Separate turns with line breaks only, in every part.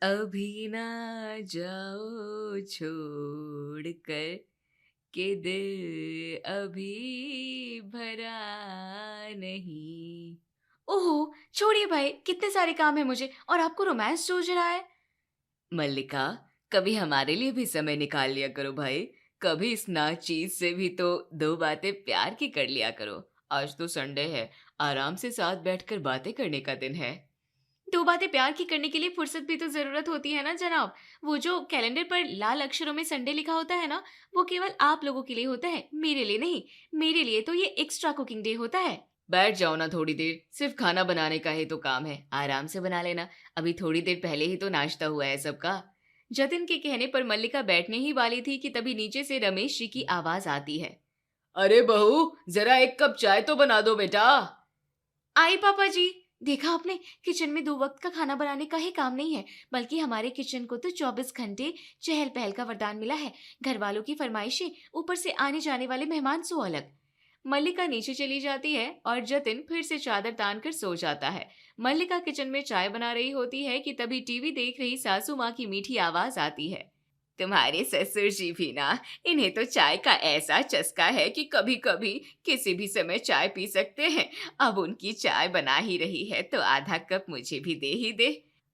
अभी ना जाओ छोड़ कर के दिल अभी भरा नहीं।
ओहो! छोड़िए भाई, कितने सारे काम हैं मुझे और आपको रोमांस सूझ रहा है।
मल्लिका, कभी हमारे लिए भी समय निकाल लिया करो भाई। कभी इस नाचीज से भी तो दो बातें प्यार की कर लिया करो। आज तो संडे है, आराम से साथ बैठकर बातें करने का दिन है।
2 बातें प्यार की करने के लिए फुर्सत भी तो ज़रूरत होती है ना जनाब। वो जो कैलेंडर पर लाल अक्षरों में संडे लिखा होता है ना, वो केवल आप लोगों के लिए होता है, मेरे लिए नहीं। मेरे लिए तो ये एक्स्ट्रा कुकिंग डे होता है।
बैठ जाओ ना थोड़ी देर, सिर्फ खाना बनाने का ही तो काम है, आराम से बना लेना। अभी थोड़ी देर पहले ही तो नाश्ता हुआ है सबका।
जतिन के कहने पर मल्लिका बैठने ही वाली थी कि तभी नीचे से रमेश जी की आवाज़ आती है।
अरे बहू, जरा एक कप चाय तो बना दो बेटा।
आई पापा जी। देखा आपने, किचन में 2 वक्त का खाना बनाने का ही काम नहीं है, बल्कि हमारे किचन को तो 24 घंटे चहल पहल का वरदान मिला है। घर वालों की फरमाइशें, ऊपर से आने जाने वाले मेहमान सो अलग। मल्लिका नीचे चली जाती है और जतिन फिर से चादर तान कर सो जाता है। मल्लिका किचन में चाय बना रही होती है कि तभी टीवी देख रही सासू माँ की मीठी आवाज आती है।
तुम्हारे ससुर जी भी ना, इन्हें तो चाय का ऐसा चस्का है कि कभी कभी किसी भी समय चाय पी सकते हैं। अब उनकी चाय बना ही रही है तो आधा कप मुझे भी दे ही दे।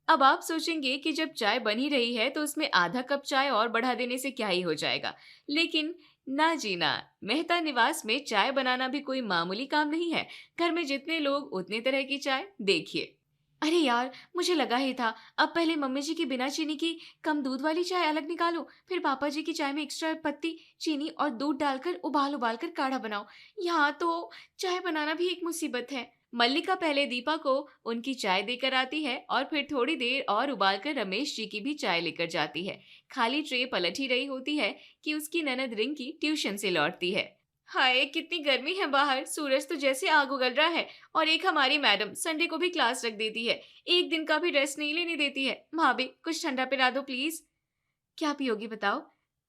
अब आप सोचेंगे कि जब चाय बनी रही है तो उसमें आधा कप चाय और बढ़ा देने से क्या ही हो जाएगा। लेकिन ना जी ना, मेहता निवास में चाय बनाना भी कोई मामूली काम नहीं है। घर में जितने लोग उतने तरह की चाय, देखिए। अरे यार, मुझे लगा ही था। अब पहले मम्मी जी की बिना चीनी की कम दूध वाली चाय अलग निकालो, फिर पापा जी की चाय में एक्स्ट्रा पत्ती, चीनी और दूध डालकर उबाल उबाल कर काढ़ा बनाओ। यहाँ तो चाय बनाना भी एक मुसीबत है। मल्लिका पहले दीपा को उनकी चाय देकर आती है और फिर थोड़ी देर और उबालकर रमेश जी की भी चाय लेकर जाती है। खाली ट्रे पलट ही रही होती है कि उसकी ननद रिंकी ट्यूशन से लौटती है। हाय, कितनी गर्मी है बाहर, सूरज तो जैसे आग उगल रहा है। और एक हमारी मैडम संडे को भी क्लास रख देती है, एक दिन का भी रेस्ट नहीं लेने देती है। भाभी, कुछ ठंडा पिला दो प्लीज। क्या पियोगी बताओ?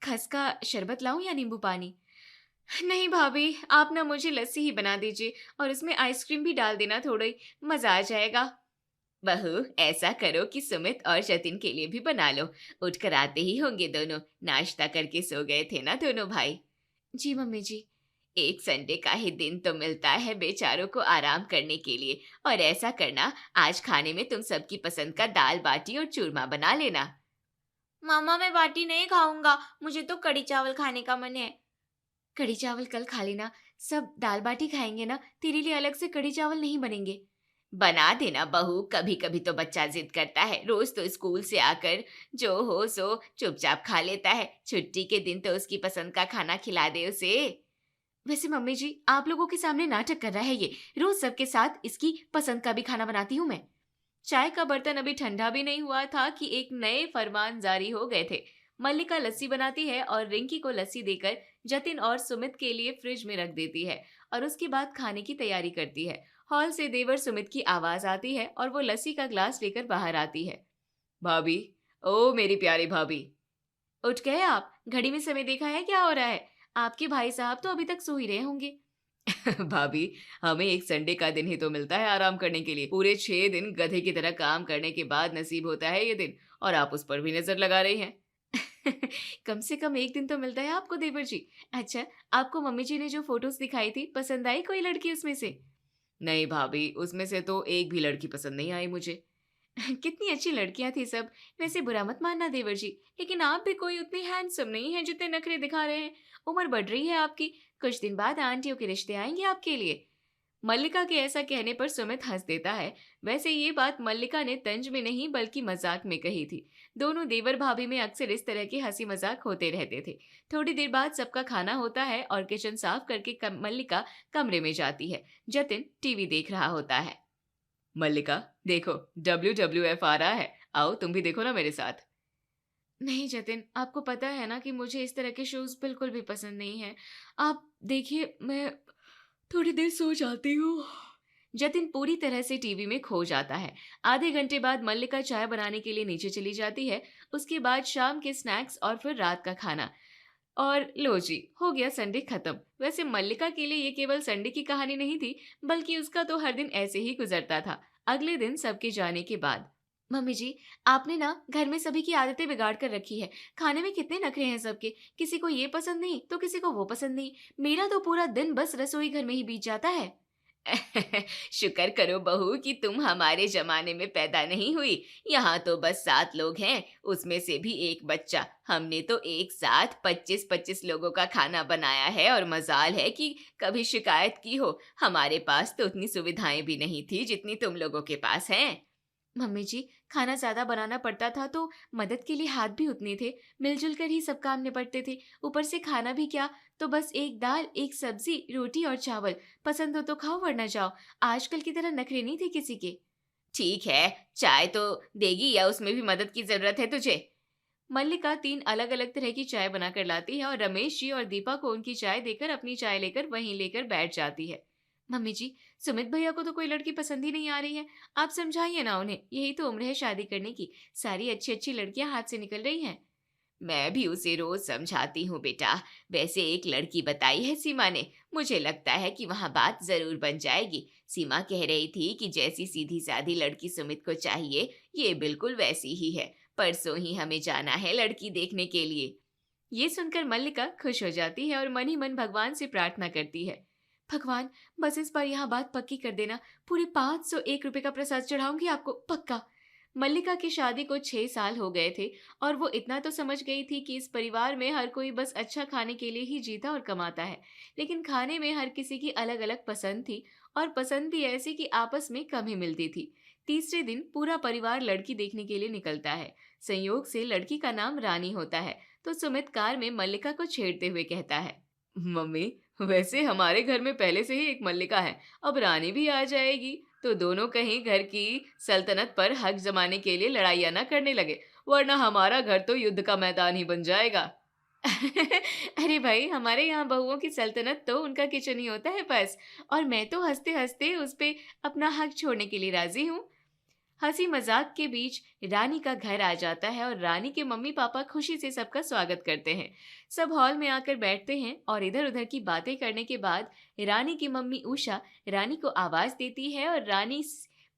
खस का शरबत लाऊं या नींबू पानी? नहीं भाभी, आप ना मुझे लस्सी ही बना दीजिए और उसमें आइसक्रीम भी डाल देना थोड़ी, मजा आ जाएगा।
बहू, ऐसा करो कि सुमित और जतिन के लिए भी बना लो। उठकर आते ही होंगे दोनों, नाश्ता करके सो गए थे ना दोनों भाई।
जी मम्मी जी।
एक संडे का ही दिन तो मिलता है बेचारों को आराम करने के लिए। और ऐसा करना, आज खाने में तुम सबकी पसंद का दाल बाटी और चूरमा बना लेना।
मामा, मैं बाटी नहीं खाऊंगा, मुझे तो कड़ी चावल खाने का मन है। कड़ी चावल कल खा लेना, सब दाल बाटी खाएंगे ना, तेरे लिए अलग से कड़ी चावल नहीं बनेंगे।
बना देना बहू, कभी कभी तो बच्चा जिद करता है, रोज तो स्कूल से आकर जो हो सो चुपचाप खा लेता है। छुट्टी के दिन तो उसकी पसंद का खाना खिला दे उसे।
वैसे मम्मी जी, आप लोगों के सामने नाटक कर रहा है ये। रोज सबके साथ इसकी पसंद का भी खाना बनाती हूँ मैं। चाय का बर्तन अभी ठंडा भी नहीं हुआ था कि एक नए फरमान जारी हो गए थे। मल्लिका लस्सी बनाती है और रिंकी को लस्सी देकर जतिन और सुमित के लिए फ्रिज में रख देती है और उसके बाद खाने की तैयारी करती है। हॉल से देवर सुमित की आवाज आती है और वो लस्सी का ग्लास लेकर बाहर आती है।
भाभी, ओ मेरी प्यारी भाभी।
उठ गए आप? घड़ी में समय देखा है क्या हो रहा है? आपके भाई साहब तो अभी तक सो ही रहे होंगे।
भाभी, हमें एक संडे का दिन ही तो मिलता है आराम करने के लिए। पूरे 6 दिन गधे की तरह काम करने के बाद नसीब होता है ये दिन, और आप उस पर भी नजर लगा रही हैं।
कम से कम एक दिन तो मिलता है आपको देवर जी। अच्छा, आपको मम्मी जी ने जो फोटोज दिखाई थी, पसंद आई कोई लड़की उसमें से?
नहीं भाभी, उसमें से तो एक भी लड़की पसंद नहीं आई मुझे।
कितनी अच्छी लड़कियां थी सब। वैसे बुरा मत मानना देवर जी, लेकिन आप भी कोई उतने हैंडसम नहीं हैं जितने नखरे दिखा रहे हैं। उम्र बढ़ रही है आपकी, कुछ दिन बाद आंटियों के रिश्ते आएंगे आपके लिए। मल्लिका के ऐसा कहने पर सुमित हंस देता है। वैसे ये बात मल्लिका ने तंज में नहीं बल्कि मजाक में कही थी। दोनों देवर भाभी में अक्सर इस तरह के हंसी मजाक होते रहते थे। थोड़ी देर बाद सबका खाना होता है और किचन साफ करके मल्लिका कमरे में जाती है। जतिन टीवी देख रहा होता है।
मल्लिका, देखो, WWF आ रहा है, आओ तुम भी देखो ना मेरे साथ।
नहीं जतिन, आपको पता है ना कि मुझे इस तरह के शोज बिल्कुल भी पसंद नहीं है। आप देखिए, मैं थोड़ी देर सो जाती हूँ। जतिन पूरी तरह से टीवी में खो जाता है। आधे घंटे बाद मल्लिका चाय बनाने के लिए नीचे चली जाती है। उसके बाद शाम के स्नैक्स और फिर रात का खाना। और लो जी, हो गया संडे खत्म। वैसे मल्लिका के लिए ये केवल संडे की कहानी नहीं थी, बल्कि उसका तो हर दिन ऐसे ही गुजरता था। अगले दिन सबके जाने के बाद मम्मी जी, आपने ना घर में सभी की आदतें बिगाड़ कर रखी है। खाने में कितने नखरे हैं सबके। किसी को ये पसंद नहीं तो किसी को वो पसंद नहीं। मेरा तो पूरा दिन बस रसोई घर में ही बीत जाता है।
शुक्र करो बहू कि तुम हमारे जमाने में पैदा नहीं हुई। यहाँ तो बस 7 लोग हैं, उसमें से भी एक बच्चा। हमने तो एक साथ 25-25 लोगों का खाना बनाया है और मजाल है कि कभी शिकायत की हो। हमारे पास तो उतनी सुविधाएं भी नहीं थी जितनी तुम लोगों के पास हैं।
मम्मी जी, खाना ज्यादा बनाना पड़ता था तो मदद के लिए हाथ भी उतने थे। मिलजुल कर ही सब काम निपटते थे। ऊपर से खाना भी क्या, तो बस एक दाल, एक सब्जी, रोटी और चावल। पसंद हो तो खाओ वरना जाओ। आजकल की तरह नखरे नहीं थे किसी के।
ठीक है, चाय तो देगी या उसमें भी मदद की जरूरत है तुझे?
मल्लिका 3 अलग-अलग तरह की चाय बनाकर लाती है और रमेश जी और दीपा को उनकी चाय देकर अपनी चाय लेकर वहीं लेकर बैठ जाती है। मम्मी जी, सुमित भैया को तो कोई लड़की पसंद ही नहीं आ रही है। आप समझाइए ना उन्हें, यही तो उम्र है शादी करने की। सारी अच्छी-अच्छी लड़कियां हाथ से निकल रही हैं।
मैं भी उसे रोज समझाती हूँ बेटा। वैसे एक लड़की बताई है सीमा ने। मुझे लगता है कि वहाँ बात जरूर बन जाएगी। सीमा कह रही थी कि जैसी सीधी सादी लड़की सुमित को चाहिए, ये बिल्कुल वैसी ही है। परसों ही हमें जाना है लड़की देखने के लिए।
ये सुनकर मल्लिका खुश हो जाती है और मन ही मन भगवान से प्रार्थना करती है। भगवान, बस इस बार यहाँ बात पक्की कर देना। पूरे 501 रुपए का प्रसाद चढ़ाऊंगी आपको, पक्का। मल्लिका की शादी को 6 साल हो गए थे और वो इतना तो समझ गई थी कि इस परिवार में हर कोई बस अच्छा खाने के लिए ही जीता और कमाता है। लेकिन खाने में हर किसी की अलग अलग पसंद थी और पसंद भी ऐसी कि आपस में कम ही मिलती थी। तीसरे दिन पूरा परिवार लड़की देखने के लिए निकलता है। संयोग से लड़की का नाम रानी होता है। तो सुमित कार में मल्लिका को छेड़ते हुए कहता है।
मम्मी, वैसे हमारे घर में पहले से ही एक मल्लिका है, अब रानी भी आ जाएगी तो दोनों कहीं घर की सल्तनत पर हक जमाने के लिए लड़ाइयाँ ना करने लगे, वरना हमारा घर तो युद्ध का मैदान ही बन जाएगा।
अरे भाई, हमारे यहाँ बहुओं की सल्तनत तो उनका किचन ही होता है बस। और मैं तो हंसते हंसते उस पे अपना हक छोड़ने के लिए राजी हूँ। हंसी मजाक के बीच रानी का घर आ जाता है और रानी के मम्मी पापा खुशी से सबका स्वागत करते हैं। सब हॉल में आकर बैठते हैं और इधर उधर की बातें करने के बाद रानी की मम्मी उषा रानी को आवाज देती है और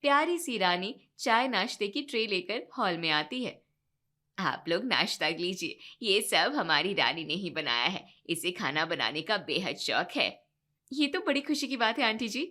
प्यारी सी रानी चाय नाश्ते की ट्रे लेकर हॉल में आती है।
आप लोग नाश्ता लीजिए, ये सब हमारी रानी ने ही बनाया है। इसे खाना बनाने का बेहद शौक है।
ये तो बड़ी खुशी की बात है आंटी जी।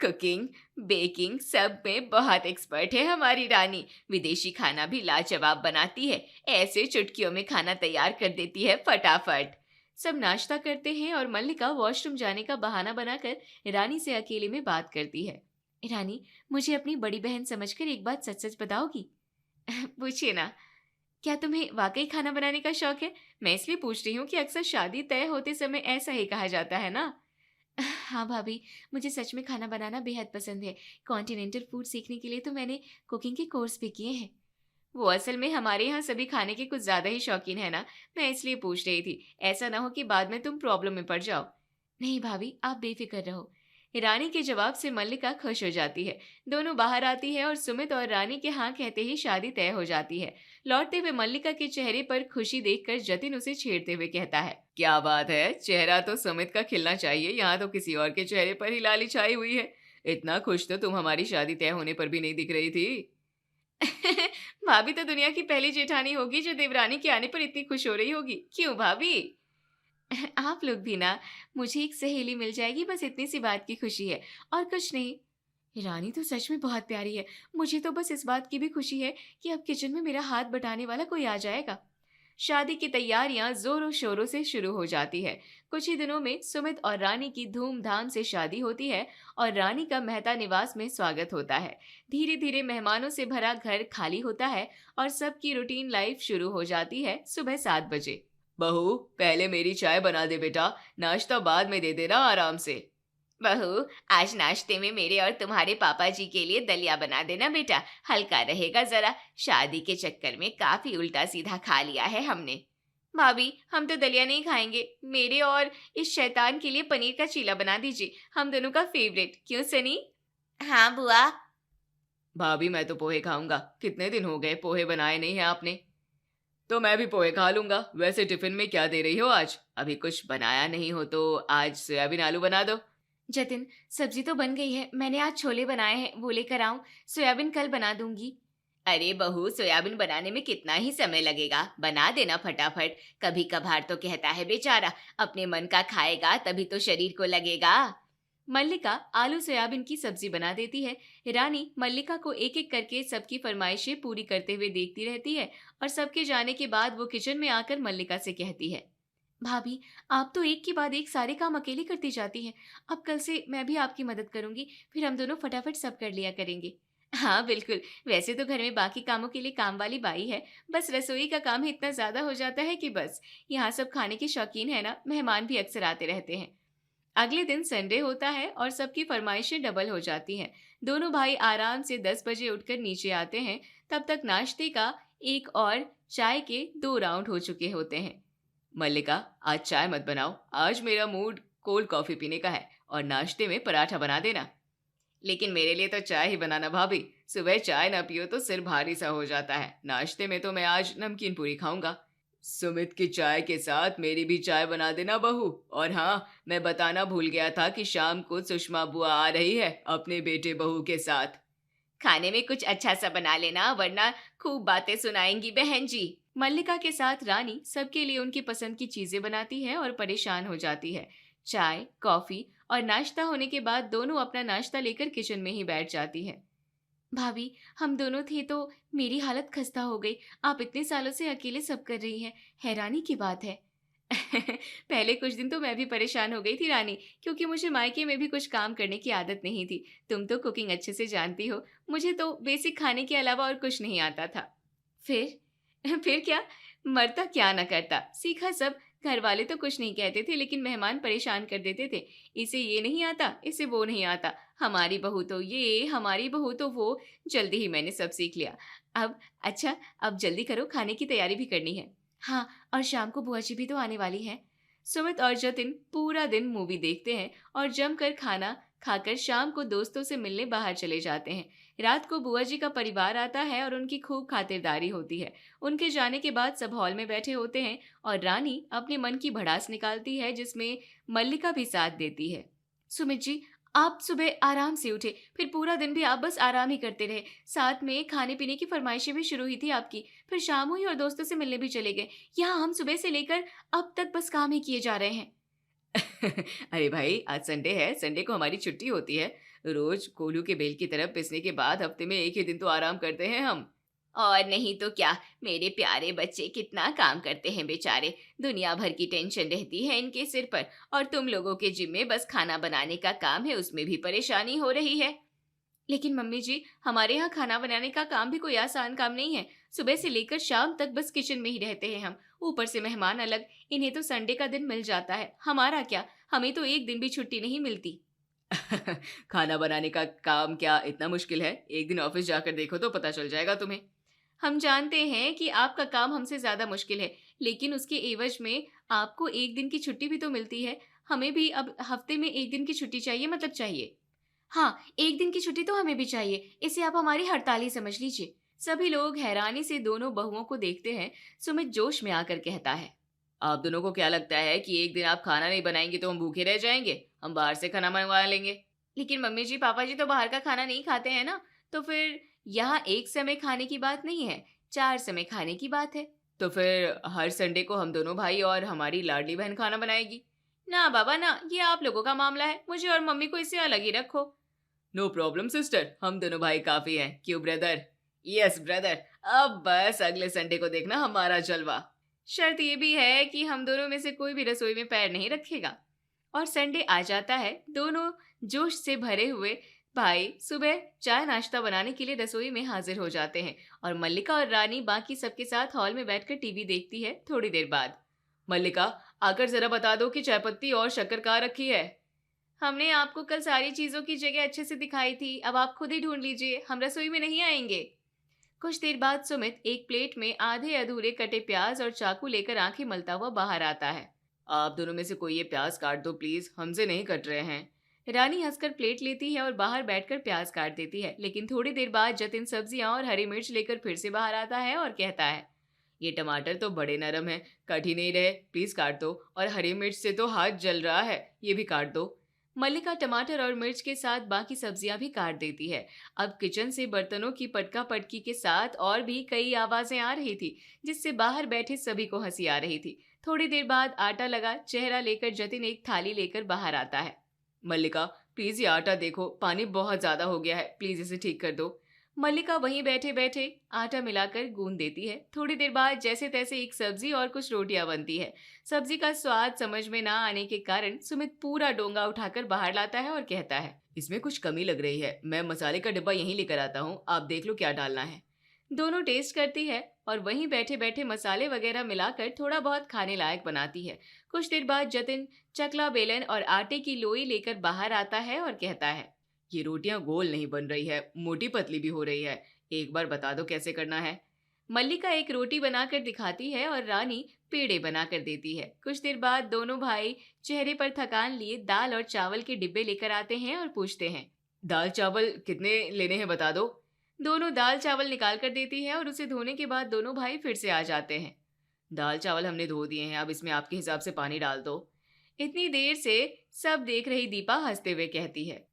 कुकिंग, बेकिंग सब में बहुत एक्सपर्ट है हमारी रानी। विदेशी खाना भी लाजवाब बनाती है। ऐसे चुटकियों में खाना तैयार कर देती है फटाफट।
सब नाश्ता करते हैं और मल्लिका वॉशरूम जाने का बहाना बनाकर रानी से अकेले में बात करती है। रानी, मुझे अपनी बड़ी बहन समझकर एक बात सच सच बताओगी? पूछिए ना। क्या तुम्हें वाकई खाना बनाने का शौक है? मैं इसलिए पूछ रही हूँ कि अक्सर शादी तय होते समय ऐसा ही कहा जाता है ना। हाँ भाभी, मुझे सच में खाना बनाना बेहद पसंद है। कॉन्टिनेंटल फूड सीखने के लिए तो मैंने कुकिंग के कोर्स भी किए हैं। वो असल में हमारे यहाँ सभी खाने के कुछ ज्यादा ही शौकीन है ना। मैं इसलिए पूछ रही थी, ऐसा ना हो कि बाद में तुम प्रॉब्लम में पड़ जाओ। नहीं भाभी, आप बेफिक्र रहो। रानी के जवाब से मल्लिका खुश हो जाती है। दोनों बाहर आती है और सुमित और रानी के हाँ कहते ही शादी तय हो जाती है। लौटते हुए मल्लिका के चेहरे पर खुशी देखकर जतिन उसे छेड़ते हुए कहता है।
क्या बात है, चेहरा तो सुमित का खिलना चाहिए, यहाँ तो किसी और के चेहरे पर ही लाली छाई हुई है। इतना खुश तो तुम हमारी शादी तय होने पर भी नहीं दिख रही थी।
भाभी तो दुनिया की पहली जेठानी होगी जो देवरानी के आने पर इतनी खुश हो रही होगी। क्यों भाभी? आप लोग भी ना। मुझे एक सहेली मिल जाएगी, बस इतनी सी बात की खुशी है और कुछ नहीं। रानी तो सच में बहुत प्यारी है। मुझे तो बस इस बात की भी खुशी है कि अब किचन में मेरा हाथ बटाने वाला कोई आ जाएगा। शादी की तैयारियां जोरों शोरों से शुरू हो जाती है। कुछ ही दिनों में सुमित और रानी की धूमधाम से शादी होती है और रानी का मेहता निवास में स्वागत होता है। धीरे धीरे मेहमानों से भरा घर खाली होता है और सबकी रूटीन लाइफ शुरू हो जाती है सुबह 7 बजे।
बहू, पहले मेरी चाय बना दे बेटा, नाश्ता बाद में दे देना आराम से। बहू, आज नाश्ते में मेरे और तुम्हारे पापा जी के लिए दलिया बना देना बेटा, हल्का रहेगा जरा। शादी के चक्कर में काफी उल्टा सीधा खा लिया है हमने।
भाभी, हम तो दलिया नहीं खाएंगे। मेरे और इस शैतान के लिए पनीर का चीला बना दीजिए, हम दोनों का फेवरेट। क्यों सनी?
हाँ बुआ। भाभी, मैं तो पोहे खाऊंगा। कितने दिन हो गए पोहे बनाए नहीं है आपने। तो मैं भी पोहे खा लूंगा। वैसे टिफिन में क्या दे रही हो आज? अभी कुछ बनाया नहीं हो तो आज सोयाबीन आलू बना दो।
जतिन, सब्जी तो बन गई है। मैंने आज छोले बनाए हैं, वो लेकर आऊं? सोयाबीन कल बना दूंगी।
अरे बहू, सोयाबीन बनाने में कितना ही समय लगेगा, बना देना फटाफट। कभी कभार तो कहता है बेचारा, अपने मन का खाएगा तभी तो शरीर को लगेगा।
मल्लिका आलू सोयाबीन की सब्जी बना देती है। रानी मल्लिका को एक एक करके सबकी फरमाइशें पूरी करते हुए देखती रहती है और सबके जाने के बाद वो किचन में आकर मल्लिका से कहती है, भाभी, आप तो एक के बाद एक सारे काम अकेली करती जाती हैं। अब कल से मैं भी आपकी मदद करूंगी, फिर हम दोनों फटाफट सब कर लिया करेंगे। हाँ बिल्कुल, वैसे तो घर में बाकी कामों के लिए काम वाली बाई है, बस रसोई का काम ही इतना ज्यादा हो जाता है कि बस। यहाँ सब खाने के शौकीन है ना, मेहमान भी अक्सर आते रहते हैं। अगले दिन संडे होता है और सबकी फरमाइशें डबल हो जाती हैं। दोनों भाई आराम से 10 बजे उठकर नीचे आते हैं। तब तक नाश्ते का एक और चाय के 2 राउंड हो चुके होते हैं। मल्लिका, आज चाय मत बनाओ, आज मेरा मूड कोल्ड कॉफी पीने का है, और नाश्ते में पराठा बना देना। लेकिन मेरे लिए तो चाय ही बनाना भाभी, सुबह चाय ना पियो तो सिर भारी सा हो जाता है। नाश्ते में तो मैं आज नमकीन पूरी खाऊंगा। सुमित की चाय के साथ मेरी भी चाय बना देना बहू। और हाँ, मैं बताना भूल गया था कि शाम को सुषमा बुआ आ रही है अपने बेटे बहू के साथ। खाने में कुछ अच्छा सा बना लेना, वरना खूब बातें सुनाएंगी बहन जी। मल्लिका के साथ रानी सबके लिए उनकी पसंद की चीजें बनाती है और परेशान हो जाती है। चाय, कॉफी और नाश्ता होने के बाद दोनों अपना नाश्ता लेकर किचन में ही बैठ जाती है। भाभी, हम दोनों थे तो मेरी हालत खस्ता हो गई। आप इतने सालों से अकेले सब कर रही हैं, हैरानी की बात है। पहले कुछ दिन तो मैं भी परेशान हो गई थी रानी, क्योंकि मुझे मायके में भी कुछ काम करने की आदत नहीं थी। तुम तो कुकिंग अच्छे से जानती हो, मुझे तो बेसिक खाने के अलावा और कुछ नहीं आता था। फिर फिर क्या, मरता क्या न करता, सीखा सब। घर वाले तो कुछ नहीं कहते थे, लेकिन मेहमान परेशान कर देते थे। इसे ये नहीं आता, इसे वो नहीं आता, हमारी बहू तो ये, हमारी बहू तो वो। जल्दी ही मैंने सब सीख लिया। अब अच्छा, अब जल्दी करो, खाने की तैयारी भी करनी है। हाँ, और शाम को बुआ जी भी तो आने वाली है। सुमित और जतिन पूरा दिन मूवी देखते हैं और जमकर खाना खाकर शाम को दोस्तों से मिलने बाहर चले जाते हैं। रात को बुआ जी का परिवार आता है और उनकी खूब खातिरदारी होती है। उनके जाने के बाद सब हॉल में बैठे होते हैं और रानी अपने मन की भड़ास निकालती है, जिसमें मल्लिका भी साथ देती है। सुमित जी, आप सुबह आराम से उठे, फिर पूरा दिन भी आप बस आराम ही करते रहे। साथ में खाने पीने की फरमाइशें भी शुरू हुई थी आपकी, फिर शाम हुई और दोस्तों से मिलने भी चले गए। यहाँ हम सुबह से लेकर अब तक बस काम ही किए जा रहे हैं। अरे भाई, आज संडे है, संडे को हमारी छुट्टी होती है। रोज कोलू के बेल की तरफ पिसने के बाद हफ्ते में एक ही दिन तो आराम करते हैं हम। और नहीं तो क्या, मेरे प्यारे बच्चे कितना काम करते हैं बेचारे। दुनिया भर की टेंशन रहती है इनके सिर पर, और तुम लोगों के जिम में बस खाना बनाने का काम है, उसमें भी परेशानी हो रही है। लेकिन मम्मी जी, हमारे यहाँ खाना बनाने का काम भी कोई आसान काम नहीं है। सुबह से लेकर शाम तक बस किचन में ही रहते हैं हम, ऊपर से मेहमान अलग। इन्हें तो संडे का दिन मिल जाता है, हमारा क्या, हमें तो एक दिन भी छुट्टी नहीं मिलती। खाना बनाने का काम क्या इतना मुश्किल है? एक दिन ऑफिस जाकर देखो तो पता चल जाएगा तुम्हें। हम जानते हैं कि आपका काम हमसे ज्यादा मुश्किल है, लेकिन उसके एवज में आपको एक दिन की छुट्टी भी तो मिलती है। हमें भी अब हफ्ते में एक दिन की छुट्टी चाहिए, मतलब चाहिए। हाँ, एक दिन की छुट्टी तो हमें भी चाहिए, इसे आप हमारी हड़ताल ही समझ लीजिए। सभी लोग हैरानी से दोनों बहुओं को देखते हैं। सुमित जोश में आकर कहता है, आप दोनों को क्या लगता है कि एक दिन आप खाना नहीं बनाएंगे तो हम भूखे रह जाएंगे? हम बाहर से खाना मंगवा लेंगे। लेकिन मम्मी जी, पापा जी तो बाहर का खाना नहीं खाते हैं ना। तो फिर यहाँ एक समय खाने की बात नहीं है, 4 समय खाने की बात है। तो फिर हर संडे को हम दोनों भाई और हमारी लाडली बहन खाना बनाएगी। ना बाबा ना, ये आप लोगों का मामला है, मुझे और मम्मी को इससे अलग ही रखो। नो प्रॉब्लम सिस्टर, हम दोनों भाई काफी हैं, क्यों ब्रदर? Yes brother. अब बस अगले संडे को देखना हमारा जलवा। शर्त ये भी है कि हम दोनों में से कोई भी रसोई में पैर नहीं रखेगा। और संडे आ जाता है। दोनों जोश से भरे हुए भाई सुबह चाय नाश्ता बनाने के लिए रसोई में हाजिर हो जाते हैं और मल्लिका और रानी बाकी सबके साथ हॉल में बैठकर टीवी देखती है। थोड़ी देर बाद, मल्लिका, आकर जरा बता दो कि चाय पत्ती और शक्कर कहाँ रखी है। हमने आपको कल सारी चीजों की जगह अच्छे से दिखाई थी, अब आप खुद ही ढूंढ लीजिए, हम रसोई में नहीं आएंगे। कुछ देर बाद सुमित एक प्लेट में आधे अधूरे कटे प्याज और चाकू लेकर आंखें मलता हुआ बाहर आता है। आप दोनों में से कोई ये प्याज काट दो प्लीज, हमसे नहीं कट रहे हैं। रानी हंसकर प्लेट लेती है और बाहर बैठकर प्याज काट देती है। लेकिन थोड़ी देर बाद जतिन सब्जियां और हरी मिर्च लेकर फिर से बाहर आता है और कहता है, ये टमाटर तो बड़े नरम हैं, कट ही नहीं रहे, प्लीज काट दो। और हरी मिर्च से तो हाथ जल रहा है, ये भी काट दो। मल्लिका टमाटर और मिर्च के साथ बाकी सब्जियां भी काट देती है। अब किचन से बर्तनों की पटका पटकी के साथ और भी कई आवाजें आ रही थी, जिससे बाहर बैठे सभी को हंसी आ रही थी। थोड़ी देर बाद आटा लगा चेहरा लेकर जतिन एक थाली लेकर बाहर आता है। मल्लिका, प्लीज ये आटा देखो, पानी बहुत ज्यादा हो गया है, प्लीज इसे ठीक कर दो। मल्लिका वहीं बैठे बैठे आटा मिलाकर गूंद देती है। थोड़ी देर बाद जैसे तैसे एक सब्जी और कुछ रोटियां बनती है। सब्जी का स्वाद समझ में ना आने के कारण सुमित पूरा डोंगा उठाकर बाहर लाता है और कहता है, इसमें कुछ कमी लग रही है, मैं मसाले का डिब्बा यहीं लेकर आता हूँ, आप देख लो क्या डालना है। दोनों टेस्ट करती है और वहीं बैठे बैठे मसाले वगैरह मिलाकर थोड़ा बहुत खाने लायक बनाती है। कुछ देर बाद जतिन चकला बेलन और आटे की लोई लेकर बाहर आता है और कहता है, ये रोटियां गोल नहीं बन रही है, मोटी पतली भी हो रही है, एक बार बता दो कैसे करना है। मल्लिका एक रोटी बनाकर दिखाती है और रानी पेड़े बनाकर देती है। कुछ देर बाद दोनों भाई चेहरे पर थकान लिए दाल और चावल के डिब्बे लेकर आते हैं और पूछते हैं, दाल चावल कितने लेने हैं बता दो। दोनों दाल चावल निकाल कर देती है और उसे धोने के बाद दोनों भाई फिर से आ जाते हैं। दाल चावल हमने धो दिए हैं, अब इसमें आपके हिसाब से पानी डाल दो। इतनी देर से सब देख रही दीपा हंसते हुए कहती है,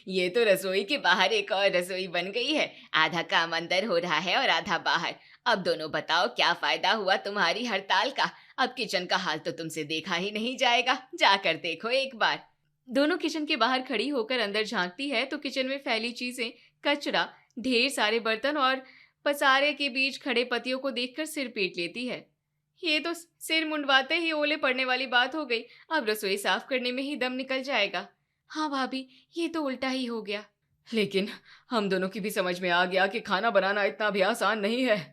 ये तो रसोई के बाहर एक और रसोई बन गई है, आधा काम अंदर हो रहा है और आधा बाहर। अब दोनों बताओ क्या फायदा हुआ तुम्हारी हड़ताल का, अब किचन का हाल तो तुमसे देखा ही नहीं जाएगा, जाकर देखो एक बार। दोनों किचन के बाहर खड़ी होकर अंदर झांकती है तो किचन में फैली चीजें, कचरा, ढेर सारे बर्तन और पसारे के बीच खड़े पतियों को देखकर सिर पीट लेती है। ये तो सिर मुंडवाते ही ओले पड़ने वाली बात हो गई, अब रसोई साफ करने में ही दम निकल जाएगा। हाँ भाभी, ये तो उल्टा ही हो गया। लेकिन हम दोनों की भी समझ में आ गया कि खाना बनाना इतना भी आसान नहीं है।